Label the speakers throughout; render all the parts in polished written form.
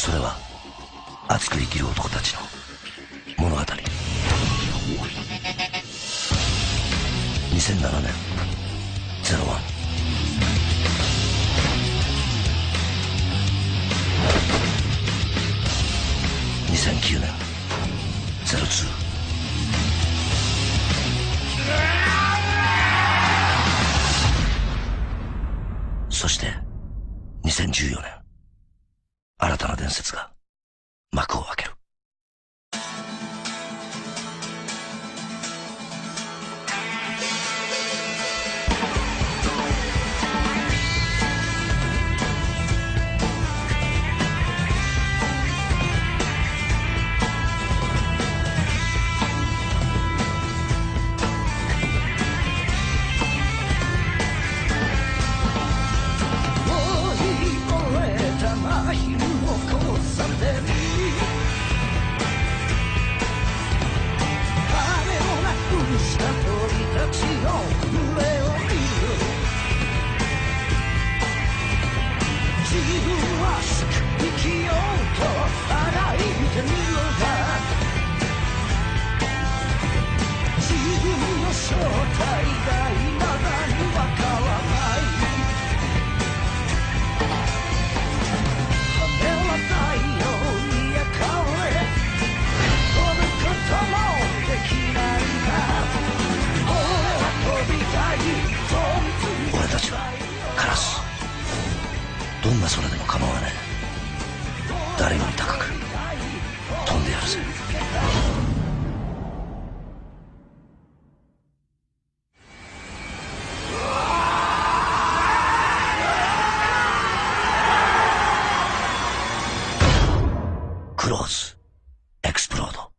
Speaker 1: それは熱く生きる男たちの物語。2007年01。2009年02。そして2014年、新たな伝説が幕を開ける。俺たちはカラス。どんな空でも構わない。誰より高く飛んでやるぜ。クローズエクスプロード。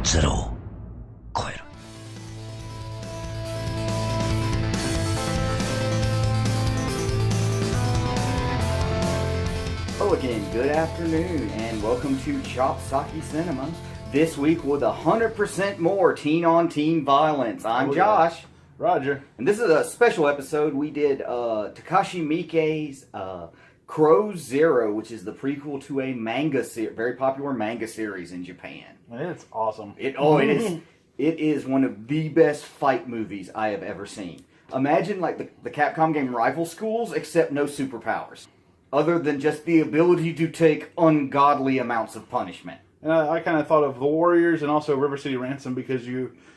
Speaker 1: ゼロを超える。
Speaker 2: Hello again, good afternoon, and welcome to Chop-Socky Cinema. This week with 100% more teen-on-teen violence. I'm Josh.
Speaker 3: Roger.
Speaker 2: And this is a special episode. We did Takashi Miike's Crow Zero, which is the prequel to a manga very popular manga series in Japan.
Speaker 3: It's awesome.
Speaker 2: It is one of the best fight movies I have ever seen. Imagine like the Capcom game Rival Schools, except no superpowers. Other than just the ability to take ungodly amounts of punishment.
Speaker 3: And I kind of thought of The Warriors and also River City Ransom because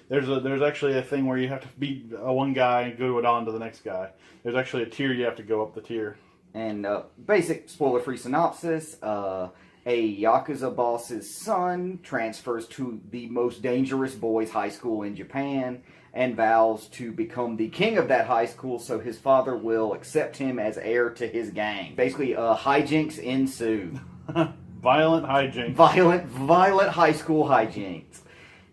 Speaker 3: there's actually a thing where you have to beat one guy and go on to the next guy. There's actually a tier you have to go up the tier.
Speaker 2: And basic spoiler-free synopsis, a Yakuza boss's son transfers to the most dangerous boys' high school in Japan and vows to become the king of that high school so his father will accept him as heir to his gang. Basically, hijinks ensue.
Speaker 3: Violent hijinks.
Speaker 2: Violent high school hijinks.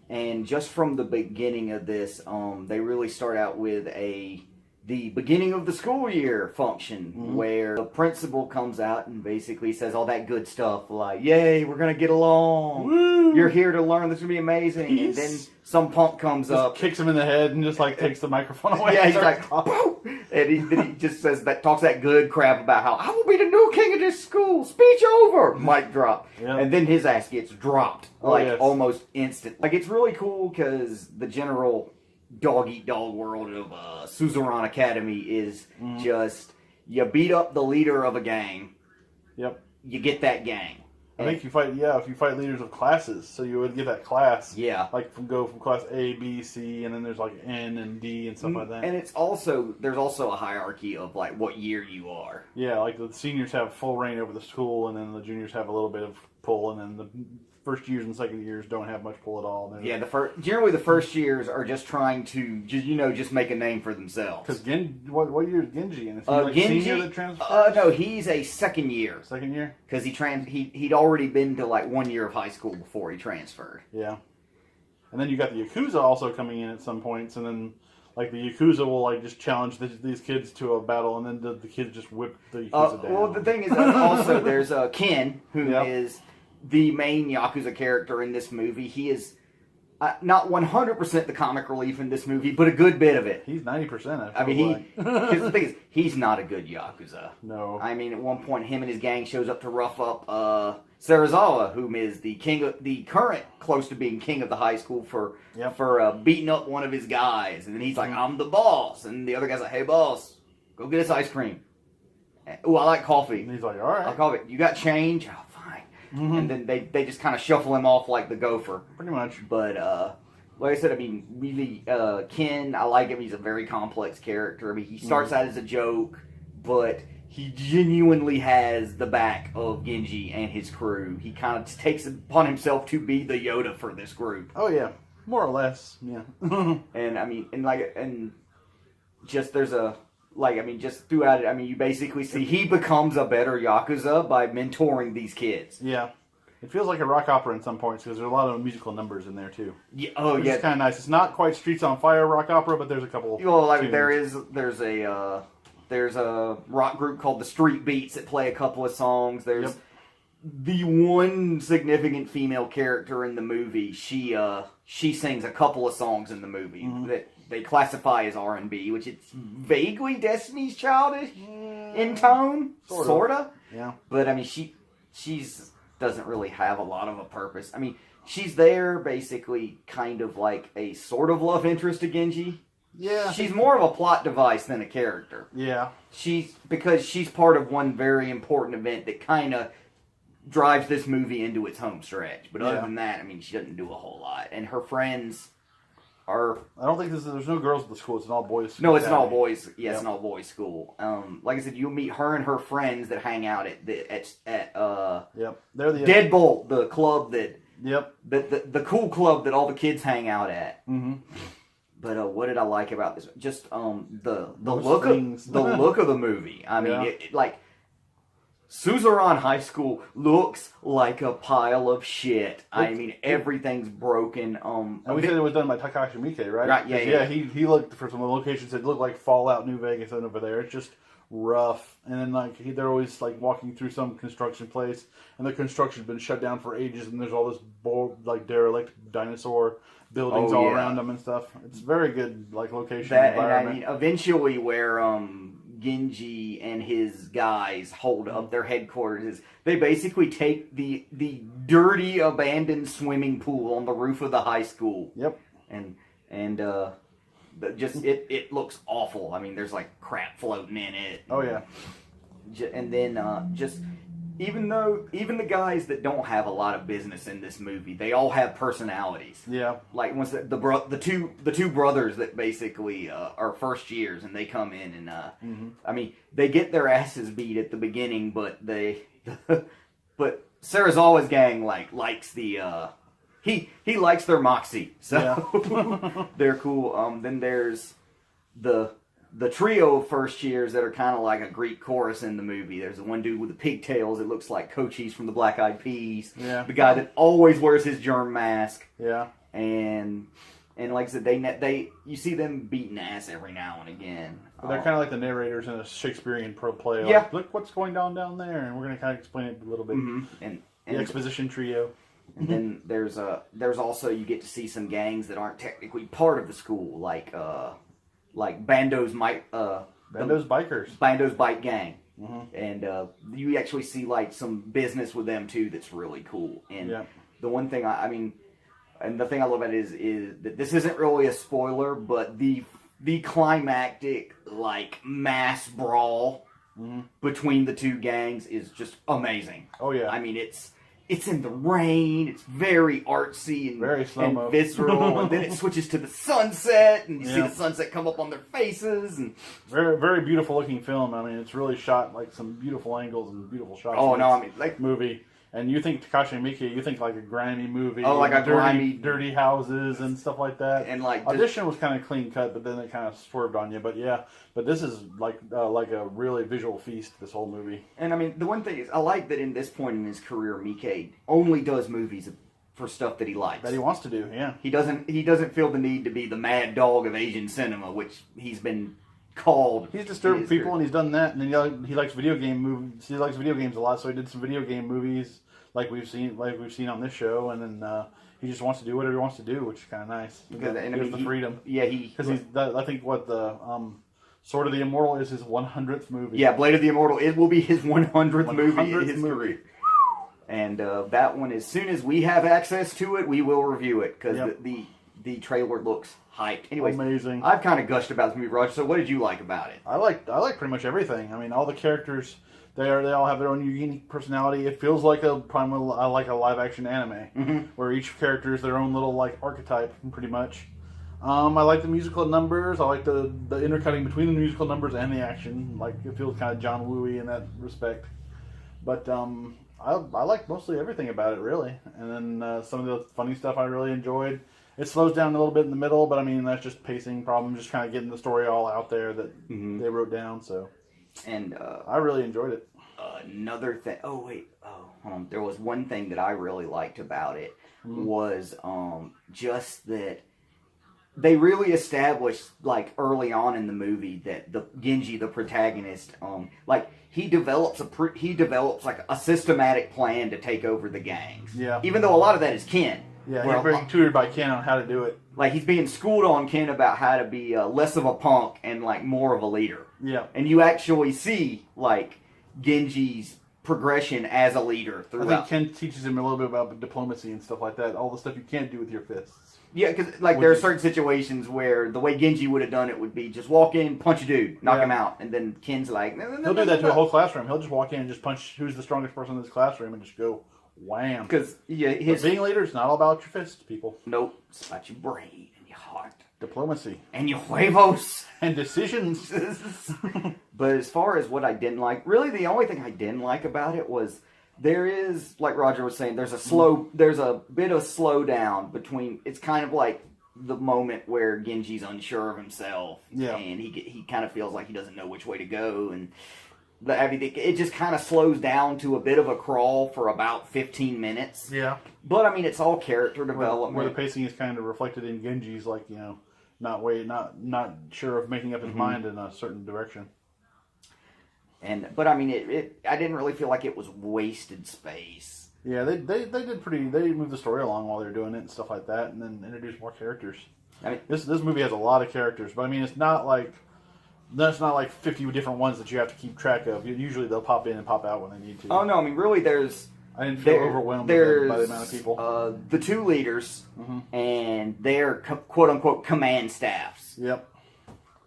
Speaker 2: And just from the beginning of this, they really start out with the beginning of the school year function where the principal comes out and basically says all that good stuff like, yay, we're going to get along.
Speaker 3: Woo!
Speaker 2: You're here to learn. This is going to be amazing.
Speaker 3: Peace.
Speaker 2: And then some punk comes
Speaker 3: just
Speaker 2: up.
Speaker 3: Kicks him in the head and just like takes the microphone away.
Speaker 2: Yeah, he's like, boom! And he just talks that good crap about how I will be the new king of this school. Speech over. Mic drop.
Speaker 3: Yep.
Speaker 2: And then his ass gets dropped almost instant. Like it's really cool because the general dog-eat-dog world of Suzerain Academy is just, you beat up the leader of a gang.
Speaker 3: Yep.
Speaker 2: You get that gang.
Speaker 3: I think if you fight leaders of classes, so you would get that class.
Speaker 2: Yeah.
Speaker 3: Like go from class A, B, C, and then there's like N and D and stuff like that.
Speaker 2: And there's also a hierarchy of like what year you are.
Speaker 3: Yeah, like the seniors have full reign over the school, and then the juniors have a little bit of pull, and then the first years and second years don't have much pull at all.
Speaker 2: Yeah, generally the first years are just trying to just make a name for themselves.
Speaker 3: Because what year is Genji in? Is he
Speaker 2: Genji,
Speaker 3: senior that transfers?
Speaker 2: No, he's a second year.
Speaker 3: Second year?
Speaker 2: Because he'd already been to like 1 year of high school before he transferred.
Speaker 3: Yeah. And then you got the Yakuza also coming in at some points, and then like the Yakuza will like just challenge these kids to a battle, and then the kids just whip the Yakuza down.
Speaker 2: Well, the thing is, also there's Ken, who is the main Yakuza character in this movie. He is not 100% the comic relief in this movie, but a good bit of it.
Speaker 3: He's 90%.
Speaker 2: I mean, because the thing is, he's not a good Yakuza.
Speaker 3: No.
Speaker 2: I mean, at one point, him and his gang shows up to rough up Serizawa, whom is the current close to being king of the high school for beating up one of his guys. And then he's like, I'm the boss. And the other guy's like, hey, boss, go get us ice cream. Oh, I like coffee.
Speaker 3: And he's like, all right.
Speaker 2: I like coffee. You got change? Oh, fine. And then they just kind of shuffle him off like the gopher.
Speaker 3: Pretty much.
Speaker 2: But, like I said, I mean, really, Ken, I like him. He's a very complex character. I mean, he starts out as a joke, but he genuinely has the back of Genji and his crew. He kind of takes it upon himself to be the Yoda for this group.
Speaker 3: Oh, yeah. More or less, yeah.
Speaker 2: And, I mean, and just there's a... just throughout it, I mean, you basically see he becomes a better Yakuza by mentoring these kids.
Speaker 3: Yeah. It feels like a rock opera in some points because there's a lot of musical numbers in there, too.
Speaker 2: Yeah. Oh, yeah.
Speaker 3: It's kind of nice. It's not quite Streets on Fire rock opera, but there's a couple.
Speaker 2: Well, like tunes. There's a rock group called the Street Beats that play a couple of songs. There's the one significant female character in the movie. She sings a couple of songs in the movie that they classify as R&B, which it's vaguely Destiny's Childish in tone, sorta.
Speaker 3: Yeah.
Speaker 2: But I mean, she's doesn't really have a lot of a purpose. I mean, she's there basically kind of like a sort of love interest to Genji.
Speaker 3: Yeah.
Speaker 2: She's more of a plot device than a character.
Speaker 3: Yeah.
Speaker 2: Because she's part of one very important event that kind of drives this movie into its home stretch. But other than that, I mean, she doesn't do a whole lot. And her friends are...
Speaker 3: I don't think there's no girls at the school. It's an all-boys school.
Speaker 2: No, it's an all-boys... Yeah, it's an all-boys school. Like I said, you'll meet her and her friends that hang out at
Speaker 3: Yep. They're the...
Speaker 2: Deadbolt, the club that...
Speaker 3: Yep.
Speaker 2: The cool club that all the kids hang out at.
Speaker 3: Mm-hmm.
Speaker 2: But what did I like about this? Just the look of the movie. I mean, Suzerain High School looks like a pile of shit. I mean, everything's broken.
Speaker 3: And we said it was done by Takashi Miike, right?
Speaker 2: Right, yeah.
Speaker 3: He looked for some of the locations that looked like Fallout New Vegas and over there. It's just rough. And then they're always like walking through some construction place, and the construction's been shut down for ages, and there's all this derelict dinosaur buildings all around them and stuff. It's very good location environment.
Speaker 2: And I mean, eventually where Genji and his guys hold up their headquarters is they basically take the dirty abandoned swimming pool on the roof of the high school.
Speaker 3: Yep.
Speaker 2: And it looks awful. I mean, there's like crap floating in it.
Speaker 3: Oh yeah.
Speaker 2: And then even the guys that don't have a lot of business in this movie, they all have personalities.
Speaker 3: Yeah.
Speaker 2: Like once the two brothers that basically are first years, and they come in and I mean, they get their asses beat at the beginning, but but Serizawa's gang likes the he likes their moxie, so they're cool. Then there's the trio of first years that are kind of like a Greek chorus in the movie. There's the one dude with the pigtails. It looks like Cochise from the Black Eyed Peas.
Speaker 3: Yeah.
Speaker 2: The guy that always wears his germ mask.
Speaker 3: Yeah.
Speaker 2: And like I said, you see them beating ass every now and again.
Speaker 3: But they're kind of like the narrators in a Shakespearean play.
Speaker 2: Yeah.
Speaker 3: Look what's going down there, and we're going to kind of explain it a little bit.
Speaker 2: Mm-hmm. And
Speaker 3: the exposition trio.
Speaker 2: And then there's also, you get to see some gangs that aren't technically part of the school, like Bando's
Speaker 3: Bikers.
Speaker 2: Bando's Bike Gang.
Speaker 3: Mm-hmm.
Speaker 2: And you actually see some business with them too that's really cool. And the one thing and the thing I love about it is that this isn't really a spoiler, but the climactic mass brawl between the two gangs is just amazing.
Speaker 3: Oh yeah.
Speaker 2: I mean, it's in the rain. It's very artsy and
Speaker 3: very slow-mo.
Speaker 2: And visceral, and then it switches to the sunset, and you see the sunset come up on their faces. And
Speaker 3: very, very beautiful looking film. I mean, it's really shot some beautiful angles and beautiful shots.
Speaker 2: Oh no, I mean
Speaker 3: movie. And you think Takashi Miike, you think like a grimy movie.
Speaker 2: Oh, like a
Speaker 3: dirty houses and stuff like that.
Speaker 2: And
Speaker 3: Audition was kind of clean cut, but then it kind of swerved on you. But yeah, but this is like a really visual feast. This whole movie.
Speaker 2: And I mean, the one thing is, I like that in this point in his career, Miike only does movies for stuff that he likes.
Speaker 3: That he wants to do. Yeah.
Speaker 2: He doesn't feel the need to be the mad dog of Asian cinema, which he's been called.
Speaker 3: He's disturbed people, and he's done that. And then he likes video game movies. He likes video games a lot, so he did some video game movies like we've seen on this show. And then he just wants to do whatever he wants to do, which is kind of nice. Because the freedom.
Speaker 2: Yeah,
Speaker 3: because I think what the Sword of the Immortal is his 100th movie.
Speaker 2: Yeah, Blade of the Immortal. It will be his 100th movie in his career. And that one, as soon as we have access to it, we will review it because the trailer looks hyped. Anyways,
Speaker 3: amazing.
Speaker 2: I've kind of gushed about this movie, Roger. So, what did you like about it?
Speaker 3: I like pretty much everything. I mean, all the characters they all have their own unique personality. It feels like a live action anime where each character is their own little like archetype, pretty much. I like the musical numbers. I like the intercutting between the musical numbers and the action. Like it feels kind of John Woo-y in that respect. But I like mostly everything about it, really. And then some of the funny stuff I really enjoyed. It slows down a little bit in the middle, but I mean that's just pacing problem, just kind of getting the story all out there that they wrote down. So,
Speaker 2: and
Speaker 3: I really enjoyed it.
Speaker 2: Another thing. Oh wait. There was one thing that I really liked about it was just that they really established like early on in the movie that the Genji, the protagonist, like he develops like a systematic plan to take over the gangs.
Speaker 3: Yeah.
Speaker 2: Even though a lot of that is Ken.
Speaker 3: Yeah, he's being tutored by Ken on how to do it.
Speaker 2: Like he's being schooled on Ken about how to be less of a punk and like more of a leader.
Speaker 3: Yeah.
Speaker 2: And you actually see like Genji's progression as a leader throughout.
Speaker 3: I think Ken teaches him a little bit about diplomacy and stuff like that. All the stuff you can't do with your fists.
Speaker 2: Yeah, because like there are certain situations where the way Genji would have done it would be just walk in, punch a dude, knock him out, and then Ken's like, no,
Speaker 3: he'll do that to a whole classroom. He'll just walk in and just punch who's the strongest person in this classroom and just go wham.
Speaker 2: Because
Speaker 3: being leader is not all about your fists, people.
Speaker 2: Nope, it's about your brain and your heart,
Speaker 3: diplomacy,
Speaker 2: and your huevos
Speaker 3: and decisions.
Speaker 2: But as far as what I didn't like, really the only thing I didn't like about it was. There is, like Roger was saying, there's a bit of slowdown between, it's kind of like the moment where Genji's unsure of himself, and he kind of feels like he doesn't know which way to go, and it just kind of slows down to a bit of a crawl for about 15 minutes.
Speaker 3: Yeah.
Speaker 2: But, I mean, it's all character development.
Speaker 3: Where the pacing is kind of reflected in Genji's, like, not sure of making up his mind in a certain direction.
Speaker 2: But I mean, I didn't really feel like it was wasted space.
Speaker 3: Yeah, they moved the story along while they were doing it and stuff like that, and then introduced more characters. I mean, this movie has a lot of characters, but I mean, it's not like 50 different ones that you have to keep track of. Usually they'll pop in and pop out when they need to.
Speaker 2: Oh no, I mean, really,
Speaker 3: I didn't feel overwhelmed by the amount of people.
Speaker 2: The two leaders and their quote unquote command staffs.
Speaker 3: Yep.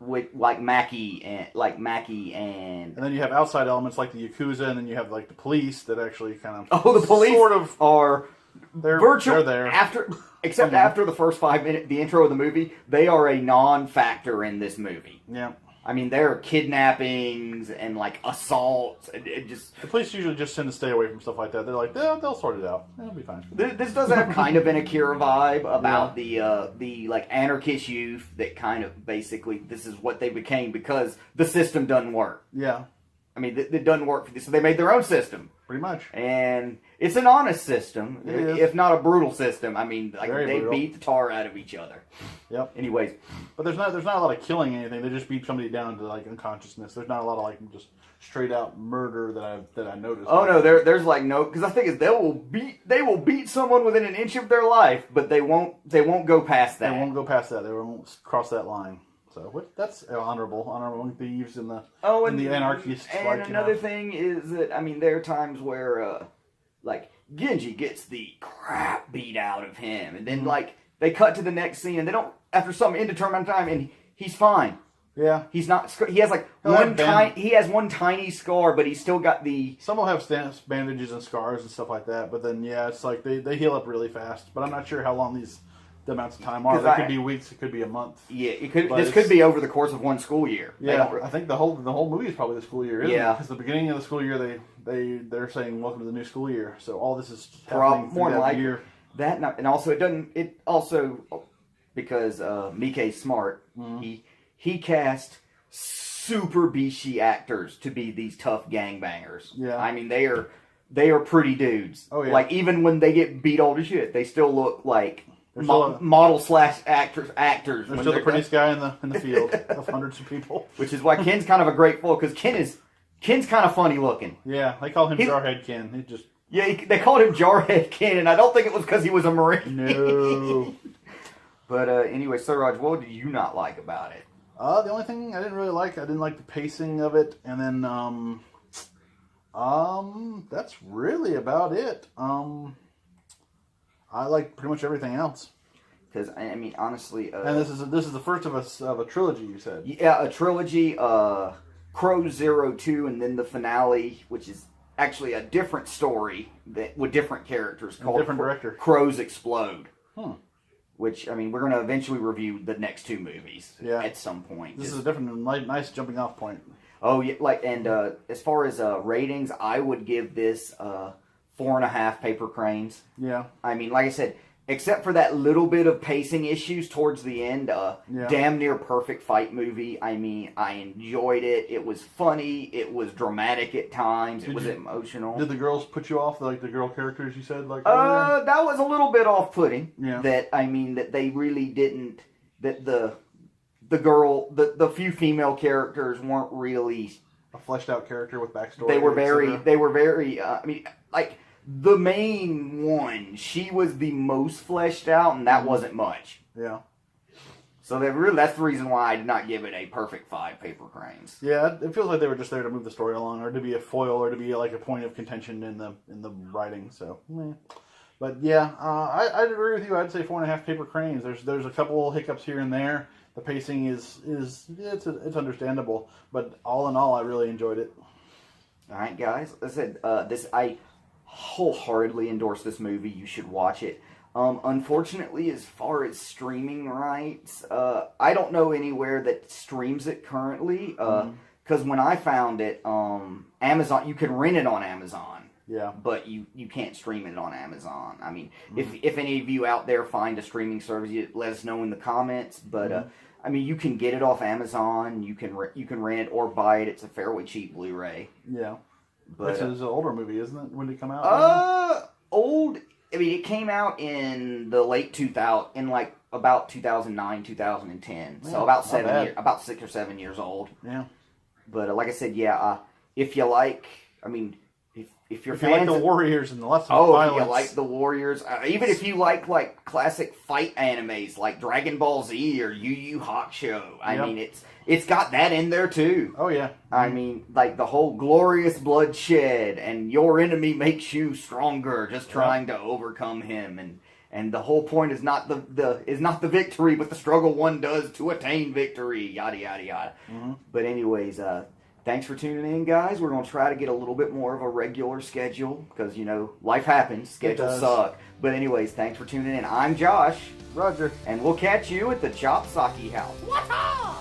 Speaker 2: With like Mackie and
Speaker 3: then you have outside elements like the Yakuza, and then you have like the police that actually kind of
Speaker 2: the police
Speaker 3: sort of
Speaker 2: are
Speaker 3: they're there
Speaker 2: after the first 5 minutes, the intro of the movie, they are a non-factor in this movie.
Speaker 3: Yeah.
Speaker 2: I mean, there are kidnappings and like assaults.
Speaker 3: The police usually just tend to stay away from stuff like that. They're like, they'll sort it out. It'll be fine.
Speaker 2: This does have kind of an Akira vibe about the like anarchist youth that kind of basically this is what they became because the system doesn't work.
Speaker 3: Yeah.
Speaker 2: I mean, it doesn't work for this, so they made their own system.
Speaker 3: Pretty much.
Speaker 2: And it's an honest system, if not a brutal system. I mean, like they beat the tar out of each other.
Speaker 3: Yep.
Speaker 2: Anyways,
Speaker 3: but there's not a lot of killing anything. They just beat somebody down to like unconsciousness. There's not a lot of like just straight out murder that I noticed.
Speaker 2: Oh no, there's like no, because I think they will beat someone within an inch of their life, but they won't go past that.
Speaker 3: They won't go past that. They won't cross that line. So that's honorable thieves in the anarchists.
Speaker 2: And another thing is that I mean there are times where like Genji gets the crap beat out of him, and then like they cut to the next scene, and they don't after some indeterminate time, and he's fine.
Speaker 3: Yeah,
Speaker 2: he's not. He has like He has one tiny scar, but he's still got the.
Speaker 3: Some will have bandages and scars and stuff like that, but then it's like they heal up really fast. But I'm not sure how long the amounts of time are. It could be weeks. It could be a month.
Speaker 2: Yeah, it could. This could be over the course of one school year.
Speaker 3: Yeah, I think the whole movie is probably the school year. Isn't it? Because the beginning of the school year, they're saying welcome to the new school year. So all this is happening through that year. And also because Mike's smart. He cast super Bishi actors to be these tough gangbangers. Yeah,
Speaker 2: I mean they are pretty dudes.
Speaker 3: Oh yeah,
Speaker 2: like even when they get beat all to shit, they still look like model slash actors.
Speaker 3: They're still the prettiest guy in the field of hundreds of people.
Speaker 2: Which is why Ken's kind of a great foil, because Ken's kind of funny looking.
Speaker 3: Yeah, they call him Jarhead Ken. He just
Speaker 2: they called him Jarhead Ken, and I don't think it was because he was a Marine.
Speaker 3: No.
Speaker 2: But anyway, Sir Raj, what did you not like about it?
Speaker 3: The only thing I didn't really like, I didn't like the pacing of it, and then that's really about it. I like pretty much everything else.
Speaker 2: Because I mean, honestly,
Speaker 3: and this is the first of a trilogy. You said,
Speaker 2: yeah, a trilogy. Crow 02, and then the finale, which is actually a different story with different characters called
Speaker 3: different director.
Speaker 2: Crows Explode.
Speaker 3: Which,
Speaker 2: I mean, we're going to eventually review the next two movies at some point.
Speaker 3: This is a different, nice jumping off point.
Speaker 2: Oh yeah, as far as ratings, I would give this 4.5 paper cranes.
Speaker 3: Yeah.
Speaker 2: I mean, like I said, except for that little bit of pacing issues towards the end, damn near perfect fight movie. I mean, I enjoyed it. It was funny. It was dramatic at times. It was emotional.
Speaker 3: Did the girls put you off, like the girl characters you said? Like
Speaker 2: that was a little bit off-putting.
Speaker 3: Yeah.
Speaker 2: That they really didn't. That the few female characters weren't really
Speaker 3: a fleshed out character with backstory.
Speaker 2: They were very. I mean, like. The main one, she was the most fleshed out, and that wasn't much.
Speaker 3: Yeah.
Speaker 2: So that's the reason why I did not give it a perfect 5 paper cranes.
Speaker 3: Yeah, it feels like they were just there to move the story along, or to be a foil, or to be like a point of contention in the writing. So, but yeah, I'd agree with you. I'd say 4.5 paper cranes. There's a couple hiccups here and there. The pacing is it's understandable, but all in all, I really enjoyed it.
Speaker 2: All right, guys. I said I wholeheartedly endorse this movie. You should watch it. Unfortunately, as far as streaming rights, I don't know anywhere that streams it currently. Because when I found it, Amazon, you can rent it on Amazon.
Speaker 3: Yeah.
Speaker 2: But you can't stream it on Amazon. I mean, if any of you out there find a streaming service, let us know in the comments. But I mean, you can get it off Amazon. You can rent it or buy it. It's a fairly cheap Blu-ray.
Speaker 3: Yeah.
Speaker 2: But
Speaker 3: this is an older movie, isn't it? When did it come out?
Speaker 2: Old. I mean, it came out in the late 2000, in like about 2009, 2010. So about 6 or 7 years old.
Speaker 3: Yeah.
Speaker 2: But like I said, if you like, I mean, if you're
Speaker 3: fans, you like the Warriors and the lots of violence.
Speaker 2: If you like the Warriors, even if you like classic fight animes like Dragon Ball Z or Yu Yu Hakusho, I mean, it's got that in there too.
Speaker 3: Oh yeah.
Speaker 2: I mean, like the whole glorious bloodshed and your enemy makes you stronger, just trying to overcome him, and the whole point is not the victory, but the struggle one does to attain victory. Yada yada yada. But anyways, thanks for tuning in, guys. We're going to try to get a little bit more of a regular schedule because, life happens. Schedules suck. But anyways, thanks for tuning in. I'm Josh.
Speaker 3: Roger.
Speaker 2: And we'll catch you at the Chop-Socky house. What's up?